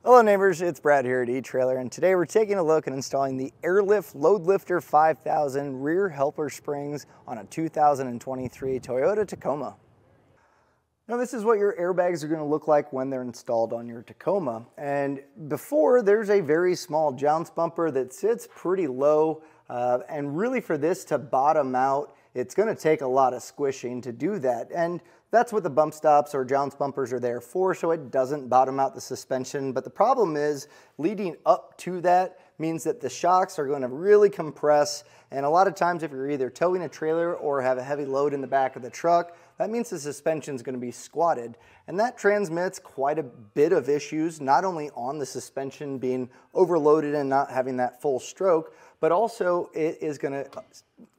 Hello neighbors, it's Brad here at eTrailer, and today we're taking a look at installing the Airlift Load Lifter 5000 rear helper springs on a 2023 Toyota Tacoma. Now this is what your airbags are going to look like when they're installed on your Tacoma. And before, there's a very small jounce bumper that sits pretty low, and really for this to bottom out, it's going to take a lot of squishing to do that. And that's what the bump stops or jounce bumpers are there for, so it doesn't bottom out the suspension. But the problem is, leading up to that means that the shocks are going to really compress, and a lot of times if you're either towing a trailer or have a heavy load in the back of the truck, that means the suspension is going to be squatted, and that transmits quite a bit of issues, not only on the suspension being overloaded and not having that full stroke, but also it is going to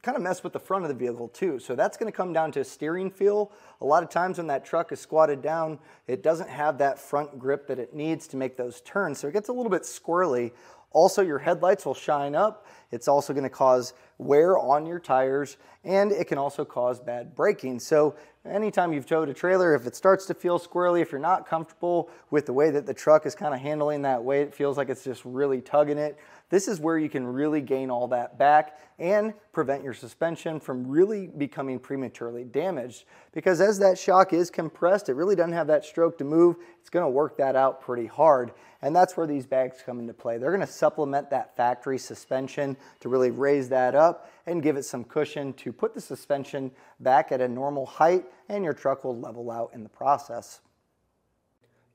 kind of mess with the front of the vehicle too. So that's going to come down to steering feel. A lot of times when that truck is squatted down, it doesn't have that front grip that it needs to make those turns, so it gets a little bit squirrely. Also, your headlights will shine up. It's also going to cause wear on your tires, and it can also cause bad braking. So anytime you've towed a trailer, if it starts to feel squirrely, if you're not comfortable with the way that the truck is kind of handling that weight, it feels like it's just really tugging it, this is where you can really gain all that back and prevent your suspension from really becoming prematurely damaged. Because as that shock is compressed, it really doesn't have that stroke to move. It's going to work that out pretty hard. And that's where these bags come into play. They're going to supplement that factory suspension to really raise that up and give it some cushion to put the suspension back at a normal height, and your truck will level out in the process.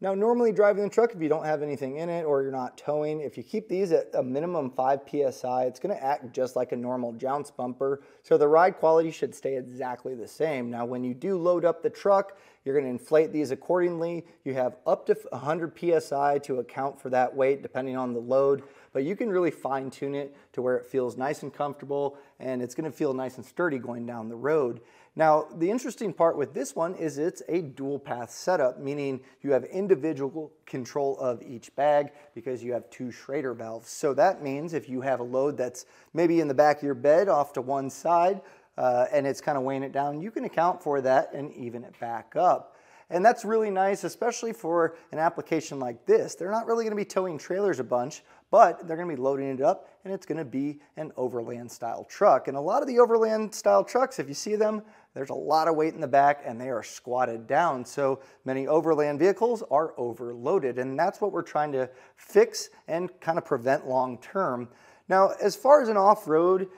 Now, normally driving the truck, if you don't have anything in it or you're not towing, if you keep these at a minimum 5 PSI, it's going to act just like a normal jounce bumper. So the ride quality should stay exactly the same. Now, when you do load up the truck, you're going to inflate these accordingly. You have up to 100 PSI to account for that weight depending on the load, but you can really fine tune it to where it feels nice and comfortable, and it's going to feel nice and sturdy going down the road. Now, the interesting part with this one is it's a dual path setup, meaning you have individual control of each bag because you have 2 Schrader valves. So that means if you have a load that's maybe in the back of your bed off to one side and it's kind of weighing it down, you can account for that and even it back up. And that's really nice, especially for an application like this. They're not really going to be towing trailers a bunch, but they're going to be loading it up, and it's going to be an overland style truck. And a lot of the overland style trucks, if you see them, there's a lot of weight in the back and they are squatted down. So many overland vehicles are overloaded, and that's what we're trying to fix and kind of prevent long term. Now, as far as an off-road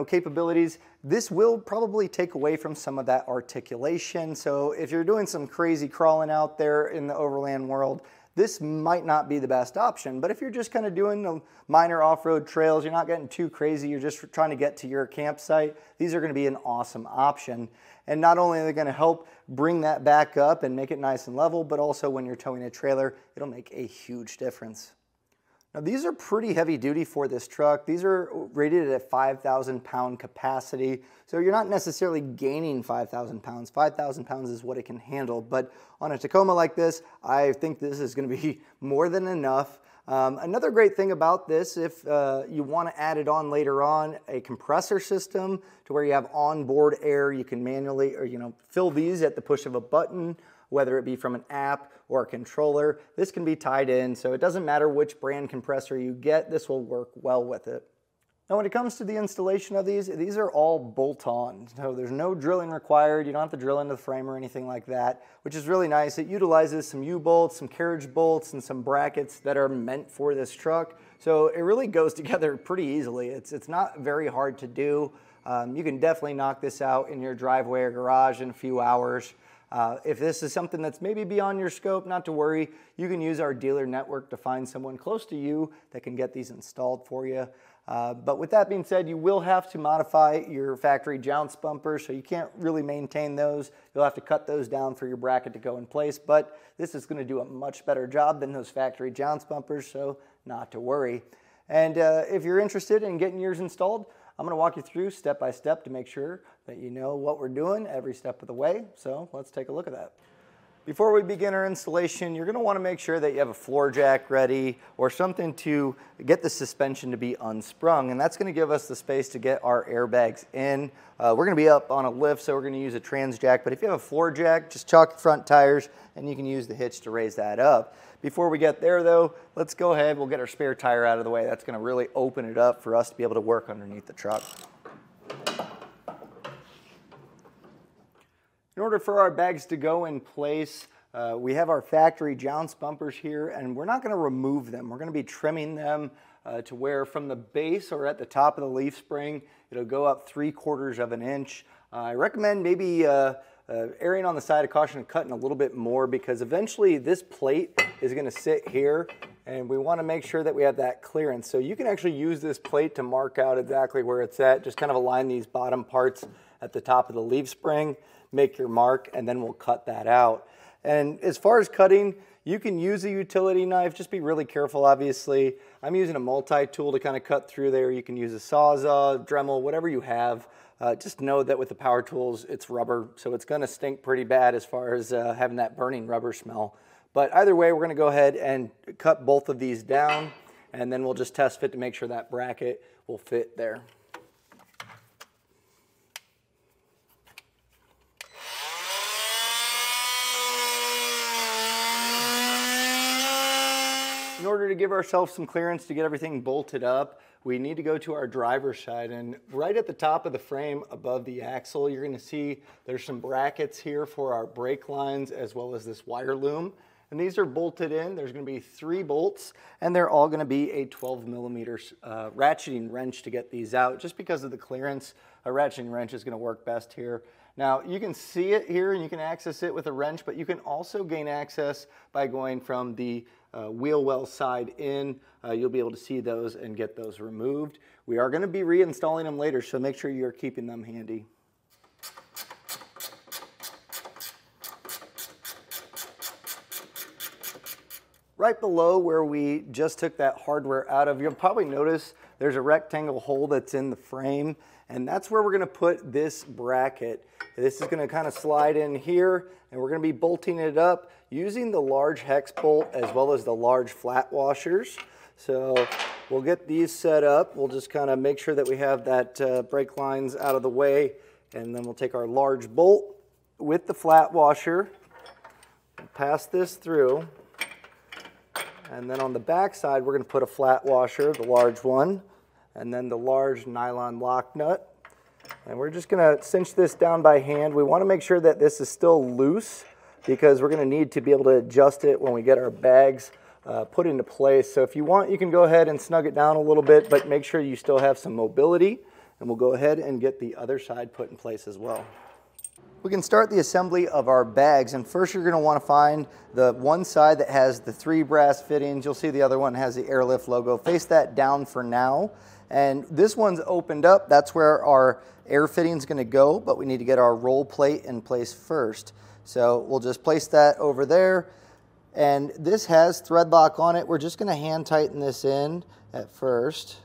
capabilities, this will probably take away from some of that articulation. So if you're doing some crazy crawling out there in the overland world, this might not be the best option. But if you're just kind of doing the minor off-road trails, you're not getting too crazy, you're just trying to get to your campsite, these are going to be an awesome option. And not only are they going to help bring that back up and make it nice and level, but also when you're towing a trailer, it'll make a huge difference. Now, these are pretty heavy duty for this truck. These are rated at a 5,000 pound capacity. So you're not necessarily gaining 5,000 pounds. 5,000 pounds is what it can handle. But on a Tacoma like this, I think this is going to be more than enough. Another great thing about this, if you want to add it on later on, a compressor system to where you have onboard air, you can manually or fill these at the push of a button, whether it be from an app or a controller. This can be tied in, so it doesn't matter which brand compressor you get, this will work well with it. Now, when it comes to the installation of these are all bolt-on, so there's no drilling required. You don't have to drill into the frame or anything like that, which is really nice. It utilizes some U-bolts, some carriage bolts, and some brackets that are meant for this truck, so it really goes together pretty easily. It's not very hard to do. You can definitely knock this out in your driveway or garage in a few hours. If this is something that's maybe beyond your scope, not to worry. You can use our dealer network to find someone close to you that can get these installed for you. But with that being said, you will have to modify your factory jounce bumpers, so you can't really maintain those. You'll have to cut those down for your bracket to go in place, but this is going to do a much better job than those factory jounce bumpers, so not to worry. And if you're interested in getting yours installed, I'm going to walk you through step by step to make sure that you know what we're doing every step of the way. So let's take a look at that. Before we begin our installation, you're going to want to make sure that you have a floor jack ready or something to get the suspension to be unsprung, and that's going to give us the space to get our airbags in. We're going to be up on a lift, so we're going to use a trans jack, but if you have a floor jack, just chalk your front tires and you can use the hitch to raise that up. Before we get there though, let's go ahead, we'll get our spare tire out of the way. That's going to really open it up for us to be able to work underneath the truck. In order for our bags to go in place, we have our factory jounce bumpers here, and we're not going to remove them. We're going to be trimming them to where from the base or at the top of the leaf spring, it'll go up 3/4 of an inch. I recommend maybe erring on the side of caution and cutting a little bit more, because eventually this plate is going to sit here, and we want to make sure that we have that clearance. So you can actually use this plate to mark out exactly where it's at. Just kind of align these bottom parts at the top of the leaf spring, make your mark, and then we'll cut that out. And as far as cutting, you can use a utility knife. Just be really careful, obviously. I'm using a multi-tool to kind of cut through there. You can use a Sawzall, Dremel, whatever you have. Just know that with the power tools, it's rubber, so it's going to stink pretty bad as far as having that burning rubber smell. But either way, we're going to go ahead and cut both of these down, and then we'll just test fit to make sure that bracket will fit there. In order to give ourselves some clearance to get everything bolted up, we need to go to our driver's side, and right at the top of the frame above the axle, you're going to see there's some brackets here for our brake lines as well as this wire loom. And these are bolted in. There's going to be 3 bolts, and they're all going to be a 12mm ratcheting wrench to get these out. Just because of the clearance, a ratcheting wrench is going to work best here. Now, you can see it here and you can access it with a wrench, but you can also gain access by going from the wheel well side in. You'll be able to see those and get those removed. We are going to be reinstalling them later, so make sure you're keeping them handy. Right below where we just took that hardware out of, you'll probably notice there's a rectangle hole that's in the frame, and that's where we're going to put this bracket. This is going to kind of slide in here, and we're going to be bolting it up using the large hex bolt as well as the large flat washers. So we'll get these set up. We'll just kind of make sure that we have that brake lines out of the way, and then we'll take our large bolt with the flat washer, pass this through. And then on the back side, we're going to put a flat washer, the large one, and then the large nylon lock nut. And we're just going to cinch this down by hand. We want to make sure that this is still loose, because we're going to need to be able to adjust it when we get our bags put into place. So if you want, you can go ahead and snug it down a little bit, but make sure you still have some mobility. And we'll go ahead and get the other side put in place as well. We can start the assembly of our bags, and first you're going to want to find the one side that has the 3 brass fittings. You'll see the other one has the Airlift logo. Face that down for now, and this one's opened up. That's where our air fitting is going to go, but we need to get our roll plate in place first. So we'll just place that over there, and this has thread lock on it. We're just going to hand tighten this in at first.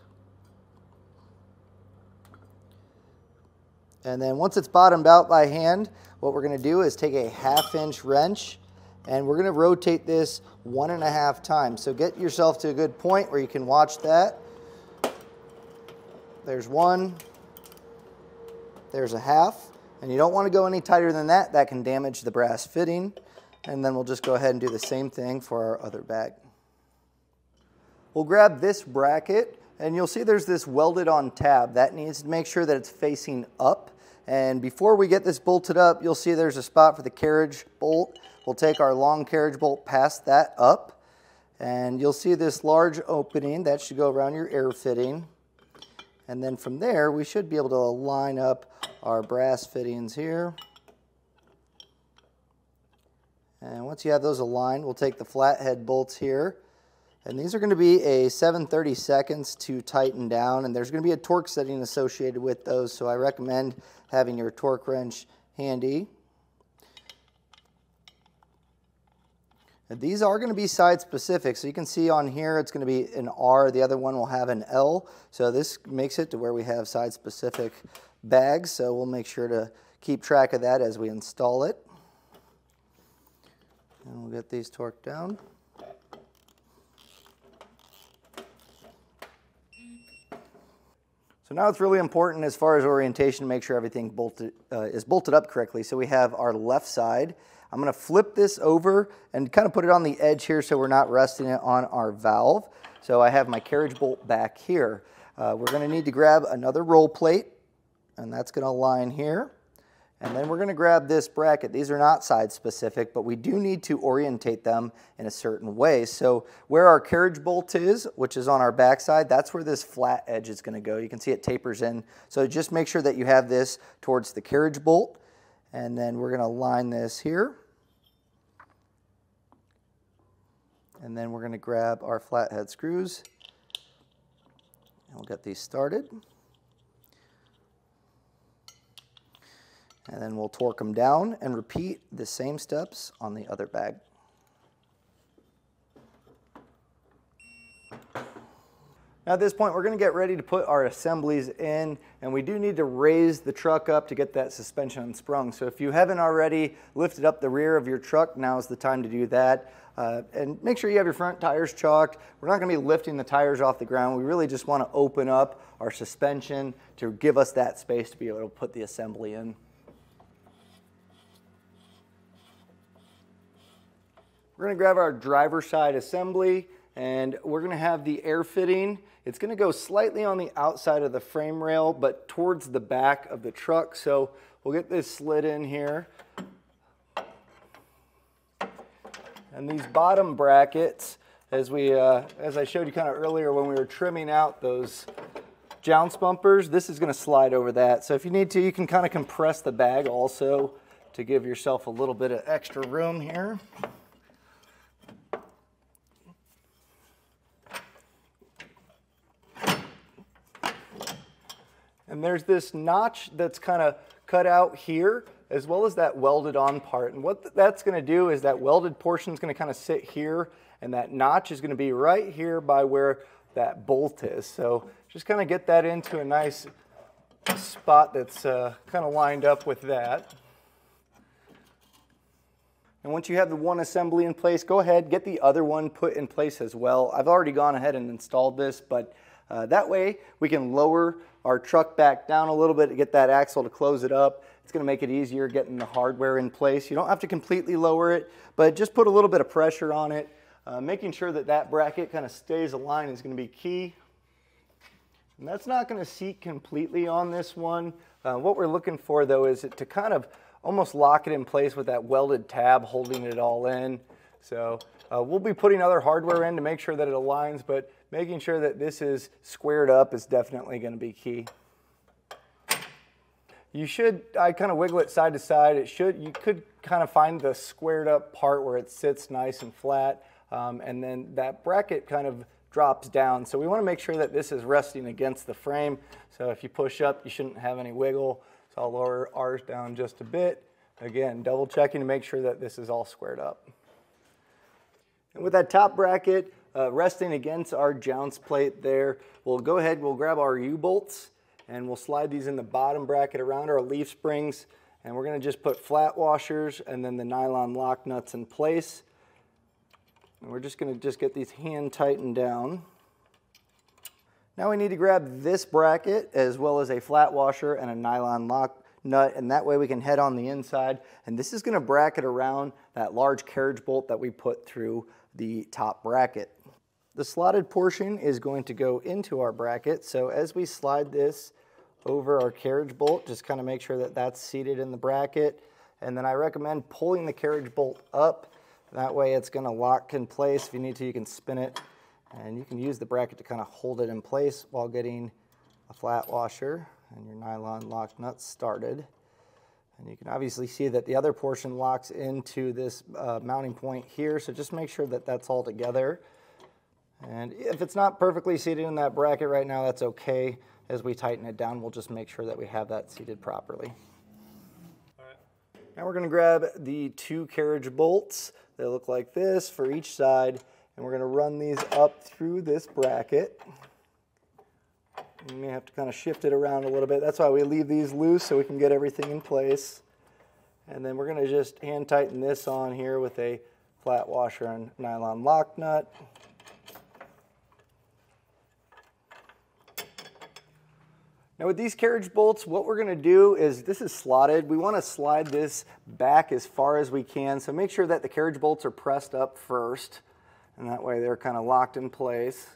And then once it's bottomed out by hand, what we're going to do is take a 1/2 inch wrench, and we're going to rotate this 1.5 times. So get yourself to a good point where you can watch that. There's 1, there's 1/2, and you don't want to go any tighter than that. That can damage the brass fitting. And then we'll just go ahead and do the same thing for our other bag. We'll grab this bracket, and you'll see there's this welded on tab. That needs to make sure that it's facing up. And before we get this bolted up, you'll see there's a spot for the carriage bolt. We'll take our long carriage bolt past that up, and you'll see this large opening that should go around your air fitting. And then from there, we should be able to line up our brass fittings here. And once you have those aligned, we'll take the flathead bolts here. And these are going to be a 7/32 to tighten down, and there's going to be a torque setting associated with those, so I recommend having your torque wrench handy. And these are going to be side specific, so you can see on here it's going to be an R, the other one will have an L, so this makes it to where we have side specific bags, so we'll make sure to keep track of that as we install it. And we'll get these torqued down. So now it's really important as far as orientation to make sure everything is bolted up correctly. So we have our left side. I'm going to flip this over and kind of put it on the edge here so we're not resting it on our valve. So I have my carriage bolt back here. We're going to need to grab another roll plate, and that's going to align here. And then we're going to grab this bracket. These are not side specific, but we do need to orientate them in a certain way. So where our carriage bolt is, which is on our back side, that's where this flat edge is going to go. You can see it tapers in. So just make sure that you have this towards the carriage bolt. And then we're going to line this here. And then we're going to grab our flathead screws. And we'll get these started. And then we'll torque them down and repeat the same steps on the other bag. Now at this point, we're going to get ready to put our assemblies in, and we do need to raise the truck up to get that suspension unsprung. So if you haven't already lifted up the rear of your truck, now is the time to do that. And make sure you have your front tires chalked. We're not going to be lifting the tires off the ground. We really just want to open up our suspension to give us that space to be able to put the assembly in. We're going to grab our driver's side assembly, and we're going to have the air fitting. It's going to go slightly on the outside of the frame rail, but towards the back of the truck. So we'll get this slid in here. And these bottom brackets, as I showed you kind of earlier when we were trimming out those jounce bumpers, this is going to slide over that. So if you need to, you can kind of compress the bag also to give yourself a little bit of extra room here. And there's this notch that's kind of cut out here, as well as that welded on part. And what that's going to do is that welded portion is going to kind of sit here, and that notch is going to be right here by where that bolt is. So just kind of get that into a nice spot that's kind of lined up with that. And once you have the one assembly in place, go ahead, get the other one put in place as well. I've already gone ahead and installed this, but that way we can lower our truck back down a little bit to get that axle to close it up. It's going to make it easier getting the hardware in place. You don't have to completely lower it, but just put a little bit of pressure on it. Making sure that that bracket kind of stays aligned is going to be key. And that's not going to seat completely on this one. What we're looking for though is to kind of almost lock it in place with that welded tab holding it all in. So we'll be putting other hardware in to make sure that it aligns, but making sure that this is squared up is definitely going to be key. I kind of wiggle it side to side. You could kind of find the squared up part where it sits nice and flat, and then that bracket kind of drops down. So we want to make sure that this is resting against the frame. So if you push up, you shouldn't have any wiggle. So I'll lower ours down just a bit. Again, double checking to make sure that this is all squared up. And with that top bracket resting against our jounce plate there, we'll go ahead, we'll grab our U-bolts and we'll slide these in the bottom bracket around our leaf springs, and we're going to just put flat washers and then the nylon lock nuts in place. And we're just going to get these hand tightened down. Now we need to grab this bracket as well as a flat washer and a nylon lock nut, and that way we can head on the inside. And this is going to bracket around that large carriage bolt that we put through the top bracket. The slotted portion is going to go into our bracket, so as we slide this over our carriage bolt, just kind of make sure that that's seated in the bracket. And then I recommend pulling the carriage bolt up. That way it's going to lock in place. If you need to, you can spin it, and you can use the bracket to kind of hold it in place while getting a flat washer and your nylon lock nuts started. And you can obviously see that the other portion locks into this mounting point here, so just make sure that that's all together. And if it's not perfectly seated in that bracket right now, that's okay. As we tighten it down, we'll just make sure that we have that seated properly. All right. Now we're going to grab the two carriage bolts. They look like this for each side, and we're going to run these up through this bracket. You may have to kind of shift it around a little bit. That's why we leave these loose, so we can get everything in place. And then we're going to just hand tighten this on here with a flat washer and nylon lock nut. Now with these carriage bolts, what we're going to do is, this is slotted. We want to slide this back as far as we can, so make sure that the carriage bolts are pressed up first, and that way they're kind of locked in place.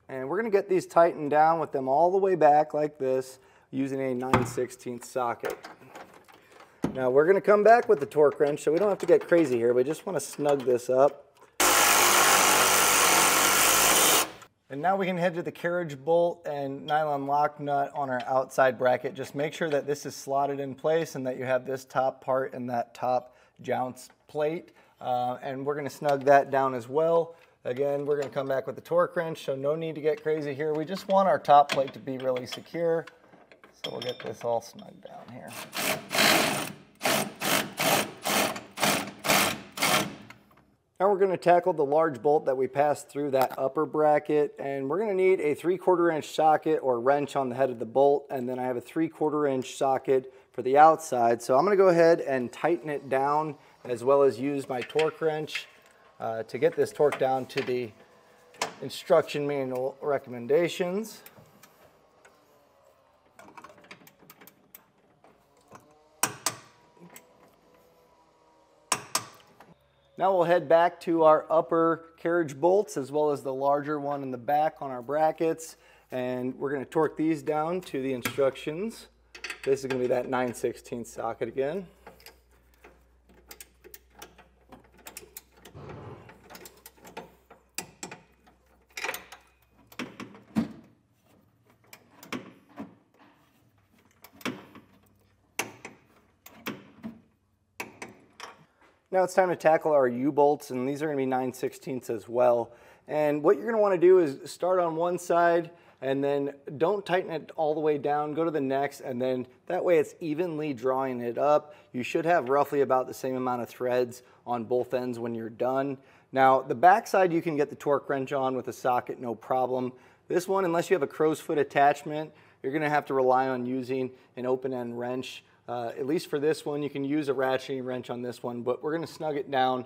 And we're going to get these tightened down with them all the way back like this, using a 9/16 socket. Now we're going to come back with the torque wrench, so we don't have to get crazy here. We just want to snug this up. And now we can head to the carriage bolt and nylon lock nut on our outside bracket. Just make sure that this is slotted in place and that you have this top part and that top jounce plate. And we're going to snug that down as well. Again, we're going to come back with the torque wrench, so no need to get crazy here. We just want our top plate to be really secure. So we'll get this all snugged down here. Now we're going to tackle the large bolt that we passed through that upper bracket, and we're going to need a 3/4 inch socket or wrench on the head of the bolt, and then I have a 3/4 inch socket for the outside. So I'm going to go ahead and tighten it down as well as use my torque wrench to get this torque down to the instruction manual recommendations. Now we'll head back to our upper carriage bolts as well as the larger one in the back on our brackets, and we're going to torque these down to the instructions. This is going to be that 9/16 socket again. Now it's time to tackle our U-bolts, and these are going to be 9/16 as well. And what you're going to want to do is start on one side and then don't tighten it all the way down, go to the next, and then that way it's evenly drawing it up. You should have roughly about the same amount of threads on both ends when you're done. Now the back side you can get the torque wrench on with a socket, no problem. This one, unless you have a crow's foot attachment, you're going to have to rely on using an open-end wrench. At least for this one, you can use a ratcheting wrench on this one, but we're going to snug it down.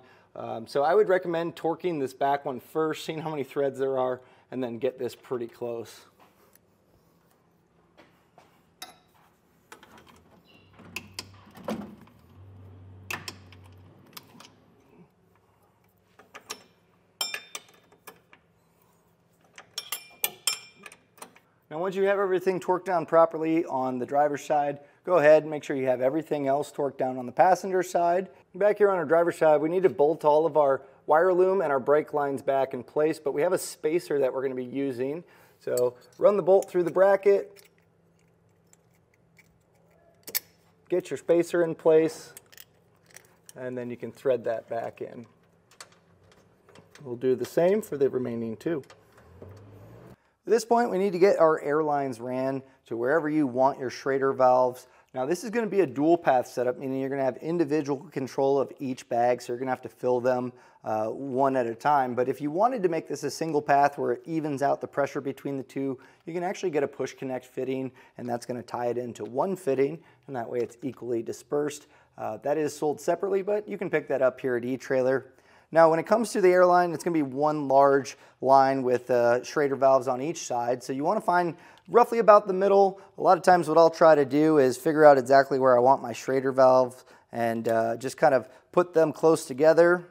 So I would recommend torquing this back one first, seeing how many threads there are, and then get this pretty close. Now once you have everything torqued down properly on the driver's side, go ahead and make sure you have everything else torqued down on the passenger side. Back here on our driver's side, we need to bolt all of our wire loom and our brake lines back in place, but we have a spacer that we're going to be using. So run the bolt through the bracket, get your spacer in place, and then you can thread that back in. We'll do the same for the remaining two. At this point, we need to get our air lines ran to wherever you want your Schrader valves. Now this is going to be a dual path setup, meaning you're going to have individual control of each bag, so you're going to have to fill them one at a time. But if you wanted to make this a single path where it evens out the pressure between the two, you can actually get a push connect fitting, and that's going to tie it into one fitting, and that way it's equally dispersed. That is sold separately, but you can pick that up here at eTrailer. Now when it comes to the airline, it's going to be one large line with Schrader valves on each side. So you want to find roughly about the middle. A lot of times what I'll try to do is figure out exactly where I want my Schrader valve and just kind of put them close together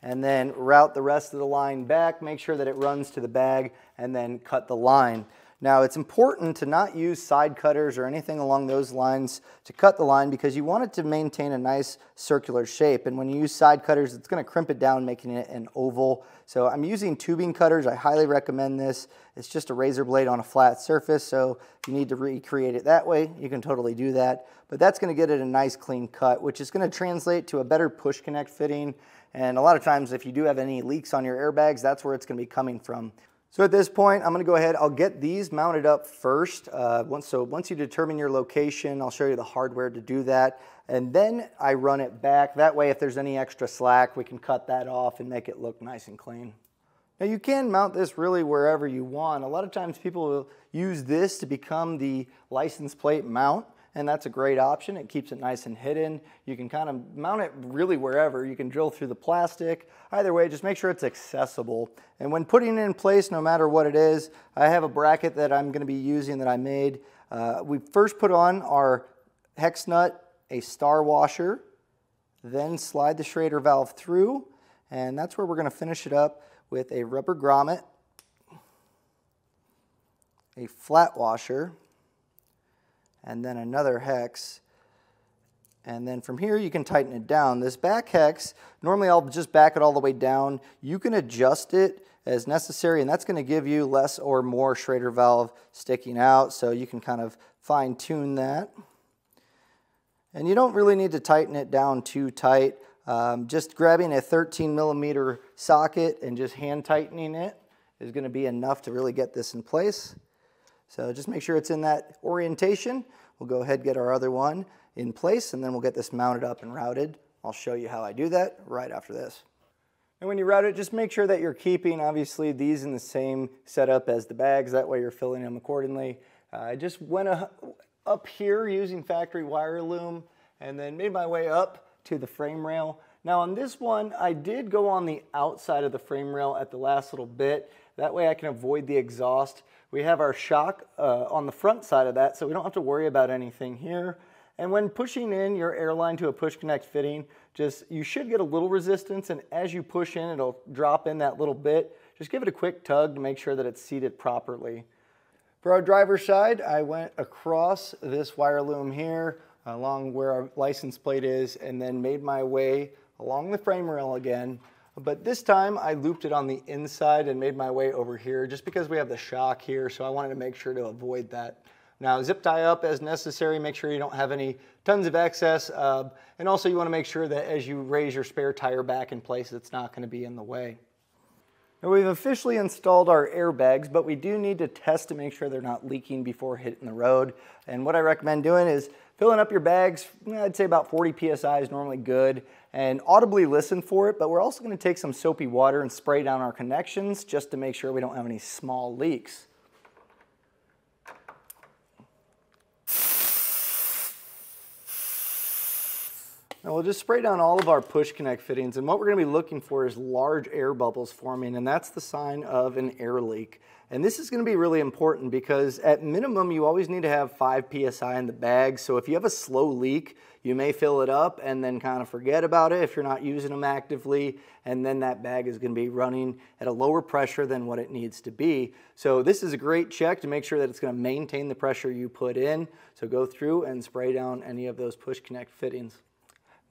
and then route the rest of the line back, make sure that it runs to the bag, and then cut the line. Now it's important to not use side cutters or anything along those lines to cut the line because you want it to maintain a nice circular shape, and when you use side cutters it's going to crimp it down, making it an oval. So I'm using tubing cutters. I highly recommend this. It's just a razor blade on a flat surface, so if you need to recreate it that way, you can totally do that. But that's going to get it a nice clean cut, which is going to translate to a better push connect fitting, and a lot of times if you do have any leaks on your airbags, that's where it's going to be coming from. So at this point, I'm going to go ahead, I'll get these mounted up first. Once you determine your location, I'll show you the hardware to do that. And then I run it back. That way, if there's any extra slack, we can cut that off and make it look nice and clean. Now you can mount this really wherever you want. A lot of times people will use this to become the license plate mount. and that's a great option. It keeps it nice and hidden. You can kind of mount it really wherever. You can drill through the plastic. Either way, just make sure it's accessible. And when putting it in place, no matter what it is, I have a bracket that I'm going to be using that I made. We first put on our hex nut, a star washer, then slide the Schrader valve through, and that's where we're going to finish it up with a rubber grommet, a flat washer, and then another hex. And then from here you can tighten it down. This back hex, normally I'll just back it all the way down. You can adjust it as necessary, and that's going to give you less or more Schrader valve sticking out, so you can kind of fine tune that. And you don't really need to tighten it down too tight. Just grabbing a 13mm socket and just hand tightening it is going to be enough to really get this in place. So just make sure it's in that orientation. We'll go ahead and get our other one in place, and then we'll get this mounted up and routed. I'll show you how I do that right after this. And when you route it, just make sure that you're keeping, obviously, these in the same setup as the bags. That way you're filling them accordingly. I just went up here using factory wire loom and then made my way up to the frame rail. Now on this one, I did go on the outside of the frame rail at the last little bit. That way I can avoid the exhaust. We have our shock on the front side of that, so we don't have to worry about anything here. And when pushing in your airline to a push connect fitting, you should get a little resistance, and as you push in, it'll drop in that little bit. Just give it a quick tug to make sure that it's seated properly. For our driver's side, I went across this wire loom here, along where our license plate is, and then made my way along the frame rail again. But this time I looped it on the inside and made my way over here just because we have the shock here, so I wanted to make sure to avoid that. Now zip tie up as necessary, make sure you don't have any tons of excess, and also you want to make sure that as you raise your spare tire back in place, it's not going to be in the way. Now we've officially installed our airbags, but we do need to test to make sure they're not leaking before hitting the road. And what I recommend doing is filling up your bags, I'd say about 40 psi is normally good, and audibly listen for it, but we're also going to take some soapy water and spray down our connections just to make sure we don't have any small leaks. Now we'll just spray down all of our push connect fittings, and what we're going to be looking for is large air bubbles forming, and that's the sign of an air leak. And this is going to be really important because at minimum you always need to have 5 psi in the bag, so if you have a slow leak you may fill it up and then kind of forget about it if you're not using them actively, and then that bag is going to be running at a lower pressure than what it needs to be. So this is a great check to make sure that it's going to maintain the pressure you put in, so go through and spray down any of those push connect fittings.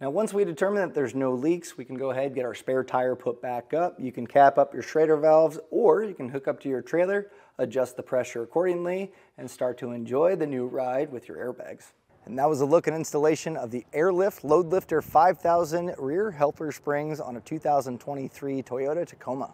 Now once we determine that there's no leaks, we can go ahead and get our spare tire put back up. You can cap up your Schrader valves, or you can hook up to your trailer, adjust the pressure accordingly, and start to enjoy the new ride with your airbags. And that was a look and installation of the Airlift Load Lifter 5000 rear helper springs on a 2023 Toyota Tacoma.